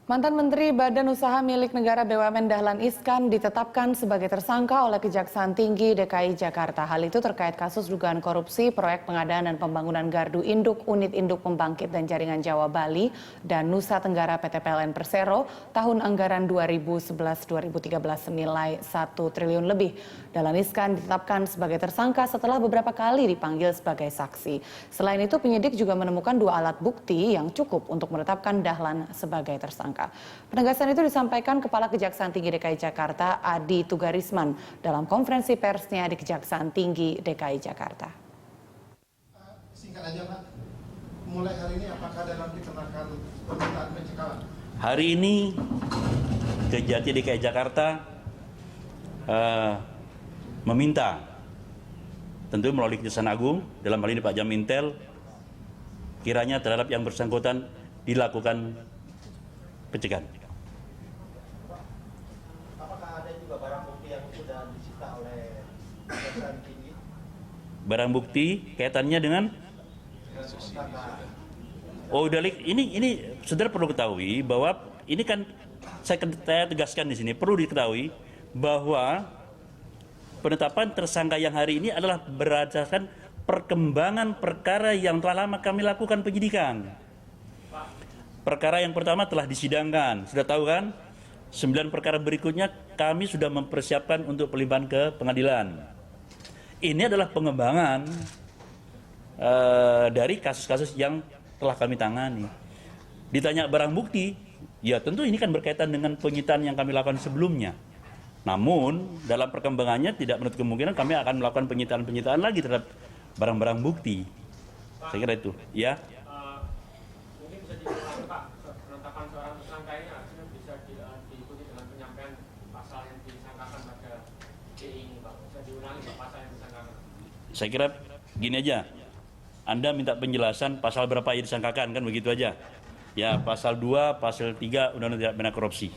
Mantan Menteri Badan Usaha Milik Negara BUMN Dahlan Iskan ditetapkan sebagai tersangka oleh Kejaksaan Tinggi DKI Jakarta. Hal itu terkait kasus dugaan korupsi proyek pengadaan dan pembangunan gardu induk unit induk pembangkit dan jaringan Jawa Bali dan Nusa Tenggara PT PLN Persero tahun anggaran 2011-2013 senilai 1 triliun lebih. Dahlan Iskan ditetapkan sebagai tersangka setelah beberapa kali dipanggil sebagai saksi. Selain itu penyidik juga menemukan 2 alat bukti yang cukup untuk menetapkan Dahlan sebagai tersangka. Penegasan itu disampaikan Kepala Kejaksaan Tinggi DKI Jakarta Adi Tugarisman dalam konferensi persnya di Kejaksaan Tinggi DKI Jakarta. Singkat aja Pak, mulai hari ini apakah dalam dikenakan permintaan pencekalan? Hari ini Kejati DKI Jakarta meminta tentu melalui Kejaksaan Agung dalam hal ini Pak Jamintel kiranya terhadap yang bersangkutan dilakukan pencegahan. Apakah ada juga barang bukti yang sudah disita oleh Kejaksaan Tinggi? Barang bukti kaitannya dengan delik ini saudara perlu ketahui bahwa ini kan saya tegaskan di sini perlu diketahui bahwa penetapan tersangka yang hari ini adalah berdasarkan perkembangan perkara yang telah lama kami lakukan penyidikan. Perkara yang pertama telah disidangkan, sudah tahu kan? 9 perkara berikutnya kami sudah mempersiapkan untuk pelimpahan ke pengadilan. Ini adalah pengembangan dari kasus-kasus yang telah kami tangani. Ditanya barang bukti, ya tentu ini kan berkaitan dengan penyitaan yang kami lakukan sebelumnya. Namun dalam perkembangannya tidak menutup kemungkinan kami akan melakukan penyitaan lagi terhadap barang-barang bukti. Saya kira itu, ya. Mungkin bisa dijelaskan Pak, penetapan seorang tersangka ini artinya bisa diikuti dengan penyampaian pasal yang disangkakan pada DI ini Pak. Bisa diulangi Pak pasal yang disangkakan. Saya kira gini aja, Anda minta penjelasan pasal berapa yang disangkakan, kan begitu aja. Ya, pasal 2, pasal 3 Undang-Undang Tindak Pidana Korupsi.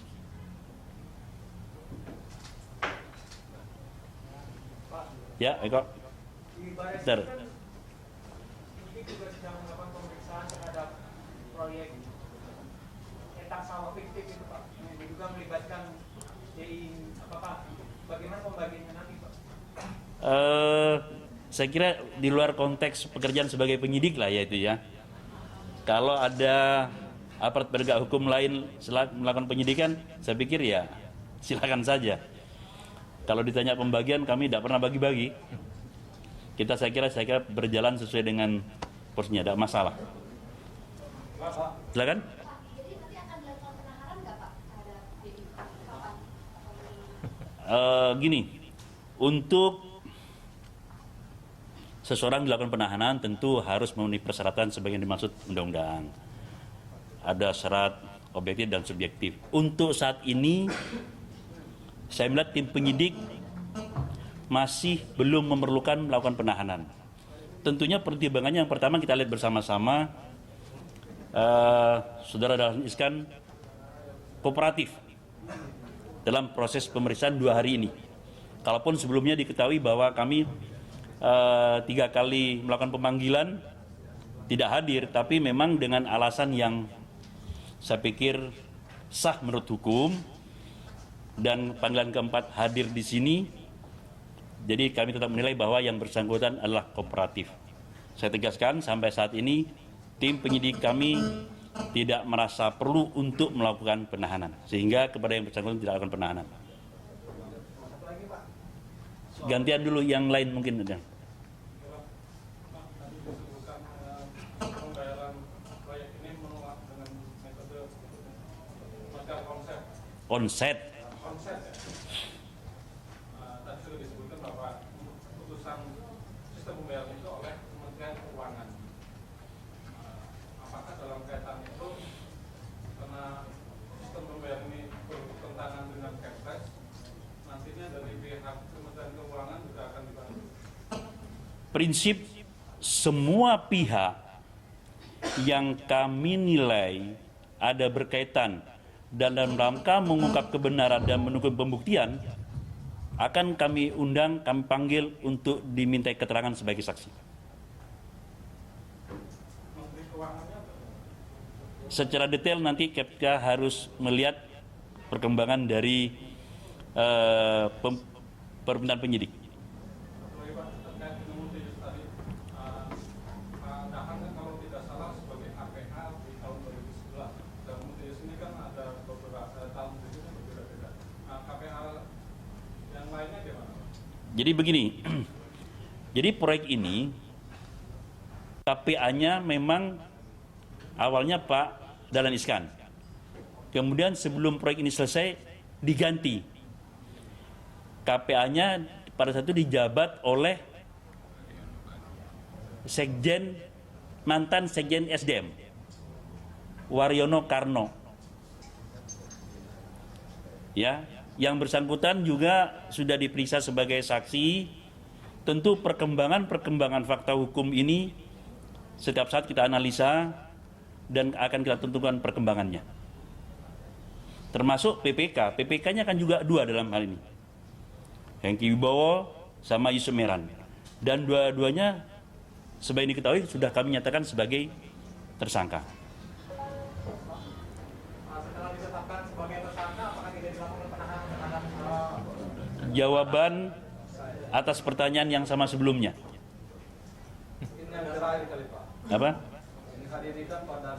Ya, Eko. Bentar. Ini juga sedang melakukan pemeriksaan terhadap proyek etak sawah fiktif itu Pak, yang juga melibatkan DI. Apakah bagaimana pembagiannya nanti Pak? Saya kira di luar konteks pekerjaan sebagai penyidik lah ya itu ya. Kalau ada aparat penegak hukum lain melakukan penyidikan, saya pikir ya silakan saja. Kalau ditanya pembagian, kami tidak pernah bagi-bagi. Saya kira berjalan sesuai dengan porsinya, tidak masalah. Silakan. Jadi nanti akan dilakukan penahanan nggak Pak terhadap DI? Gini, untuk seseorang dilakukan penahanan tentu harus memenuhi persyaratan sebagai yang dimaksud undang-undang. Ada syarat objektif dan subjektif. Untuk saat ini, saya melihat tim penyidik masih belum memerlukan melakukan penahanan. Tentunya pertimbangannya yang pertama kita lihat bersama-sama, Saudara Dahlan Iskan kooperatif dalam proses pemeriksaan 2 hari ini. Kalaupun sebelumnya diketahui bahwa kami 3 kali melakukan pemanggilan tidak hadir, tapi memang dengan alasan yang saya pikir sah menurut hukum dan panggilan keempat hadir di sini. Jadi kami tetap menilai bahwa yang bersangkutan adalah kooperatif. Saya tegaskan sampai saat ini tim penyidik kami tidak merasa perlu untuk melakukan penahanan, sehingga kepada yang bersangkutan tidak akan penahanan. Gantian dulu yang lain mungkin ada. Onset. Tadi sudah disebutkan bahwa keputusan sistem pembayaran itu oleh Kementerian Keuangan. Apakah dalam kaitan itu karena sistem pembayaran ini bertentangan dengan Kepres, nantinya dari pihak Kementerian Keuangan juga akan dibantu? Prinsip semua pihak yang kami nilai ada berkaitan dan dalam rangka mengungkap kebenaran dan menunggu pembuktian akan kami undang, kami panggil untuk dimintai keterangan sebagai saksi. Menteri Keuangannya secara detail nanti KPK harus melihat perkembangan dari permintaan penyidik. Kalau tidak salah sebagai KPA di tahun 2011 dan Mutius ini kan ada beberapa tahun berikutnya berbeda-beda. KPA yang lainnya gimana? Jadi begini, jadi proyek ini KPA-nya memang awalnya Pak Dahlan Iskan. Kemudian sebelum proyek ini selesai diganti. KPA-nya pada saat itu dijabat oleh mantan Sekjen SDM, Waryono Karno. Ya, yang bersangkutan juga sudah diperiksa sebagai saksi. Tentu perkembangan fakta hukum ini setiap saat kita analisa dan akan kita tentukan perkembangannya. Termasuk PPK. PPK-nya kan juga dua dalam hal ini. Hengki Wibowo sama Yusuf Meran. Dan dua-duanya sebagai diketahui sudah kami nyatakan sebagai tersangka. Setelah ditetapkan sebagai tersangka, apakah tidak dilakukan penahanan terhadap Jawaban atas pertanyaan yang sama sebelumnya. Ini yang terakhir kali Pak. Apa? Ini hadirkan pada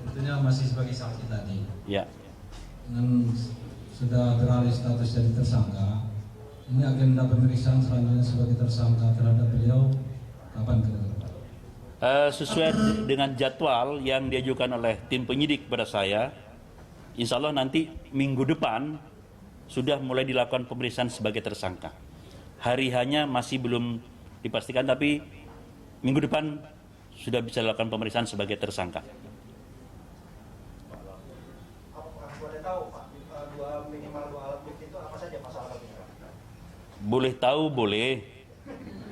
Tentunya masih sebagai saksi tadi. Ya. Dengan sudah beralih status jadi tersangka, ini agenda pemeriksaan selanjutnya sebagai tersangka terhadap beliau kapan kira-kira? Sesuai dengan jadwal yang diajukan oleh tim penyidik kepada saya, insya Allah nanti minggu depan sudah mulai dilakukan pemeriksaan sebagai tersangka. Hari hanya masih belum dipastikan, tapi minggu depan sudah bisa dilakukan pemeriksaan sebagai tersangka. Boleh tahu Pak, minimal dua alat bukti itu apa saja Pak salah satunya? Boleh tahu boleh,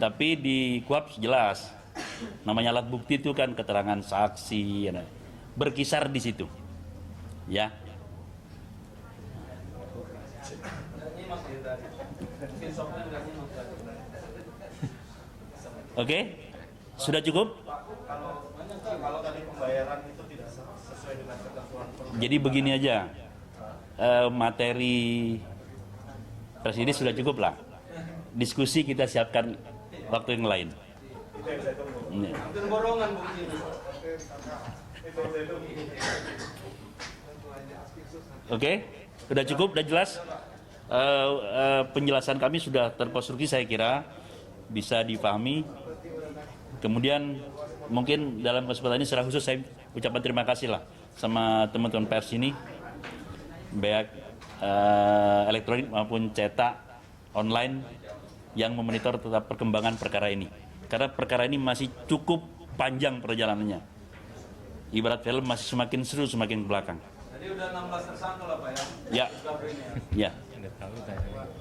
tapi di KUHP jelas. Namanya alat bukti itu kan keterangan saksi, ya, berkisar di situ. Ya. Oke, sudah cukup? Kalau tadi pembayaran itu tidak sesuai dengan ketentuan perundang-undangan. Jadi begini aja, materi presiden sudah cukup lah. Diskusi kita siapkan waktu yang lain. Ini. hampir borongan bukti ini. Oke, sudah cukup, sudah jelas. Penjelasan kami sudah terkonstruksi, saya kira bisa dipahami. Kemudian mungkin dalam kesempatan ini secara khusus saya ucapkan terima kasih lah sama teman-teman pers ini, baik elektronik maupun cetak online yang memonitor tetap perkembangan perkara ini. Karena perkara ini masih cukup panjang perjalanannya. Ibarat film masih semakin seru semakin ke belakang. Jadi udah 16 tersangka lah Pak ya. Ya. Ya.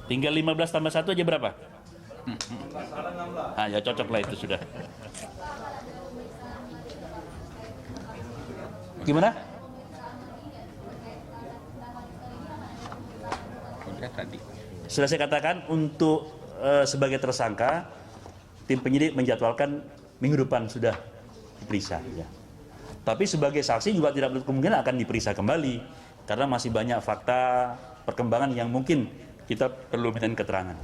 Tinggal 15 tambah 1 aja berapa? Salah 16. Ah, ya cocok lah itu sudah. Gimana? Sudah saya katakan untuk sebagai tersangka, tim penyidik menjadwalkan minggu depan sudah diperiksa. Ya. Tapi sebagai saksi juga tidak menutup kemungkinan akan diperiksa kembali karena masih banyak fakta perkembangan yang mungkin kita perlu minta keterangan.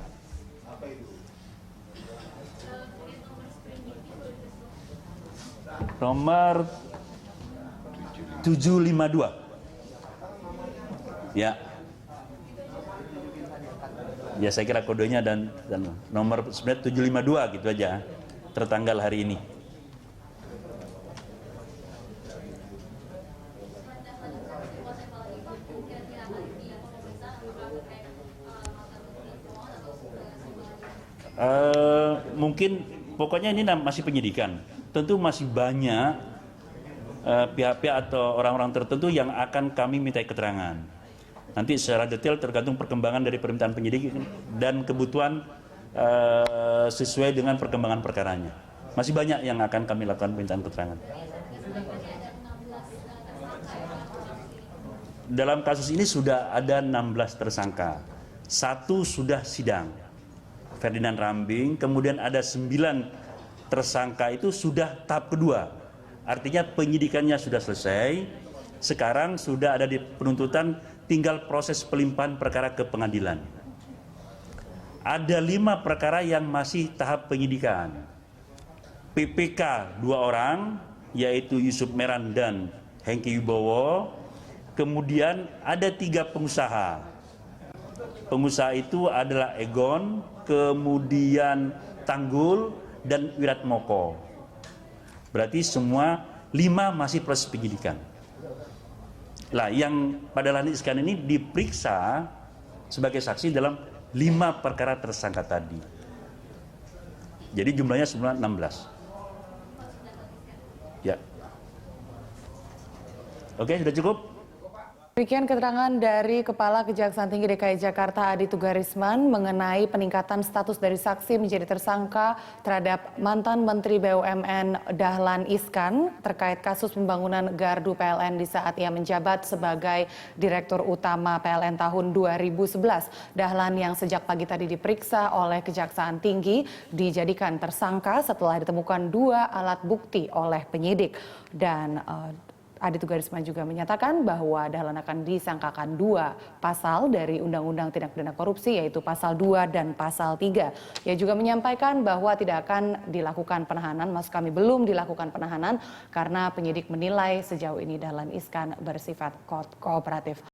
Nomor 752. Ya. Ya saya kira kodenya dan nomor sebenarnya 752 gitu aja. Tertanggal hari ini. Mungkin pokoknya ini masih penyidikan. Tentu masih banyak pihak-pihak atau orang-orang tertentu yang akan kami minta keterangan. Nanti secara detail tergantung perkembangan dari permintaan penyidik dan kebutuhan sesuai dengan perkembangan perkaranya. Masih banyak yang akan kami lakukan permintaan keterangan. Dalam kasus ini sudah ada 16 tersangka. 1 sudah sidang, Ferdinand Rambing, kemudian ada 9 tersangka itu sudah tahap kedua, Artinya penyidikannya sudah selesai, sekarang sudah ada di penuntutan, tinggal proses pelimpahan perkara ke pengadilan. Ada 5 perkara yang masih tahap penyidikan. PPK 2 orang, yaitu Yusuf Meran dan Hengki Wibowo. Kemudian ada 3 pengusaha. Pengusaha itu adalah Egon, kemudian Tanggul, dan Wiratmoko. Berarti semua 5 masih proses penyidikan. Lah, yang pada Dahlan Iskan ini diperiksa sebagai saksi dalam 5 perkara tersangka tadi. Jadi jumlahnya semula 16. Ya. Oke, sudah cukup? Demikian keterangan dari Kepala Kejaksaan Tinggi DKI Jakarta Adi Tugarisman mengenai peningkatan status dari saksi menjadi tersangka terhadap mantan Menteri BUMN Dahlan Iskan terkait kasus pembangunan gardu PLN di saat ia menjabat sebagai Direktur Utama PLN tahun 2011. Dahlan yang sejak pagi tadi diperiksa oleh Kejaksaan Tinggi dijadikan tersangka setelah ditemukan 2 alat bukti oleh penyidik. Dan Adi Tugarisman juga menyatakan bahwa Dahlan akan disangkakan 2 pasal dari Undang-Undang Tindak Pidana Korupsi, yaitu pasal 2 dan pasal 3. Ia juga menyampaikan bahwa tidak akan dilakukan penahanan, maksud kami belum dilakukan penahanan karena penyidik menilai sejauh ini Dahlan Iskan bersifat kooperatif.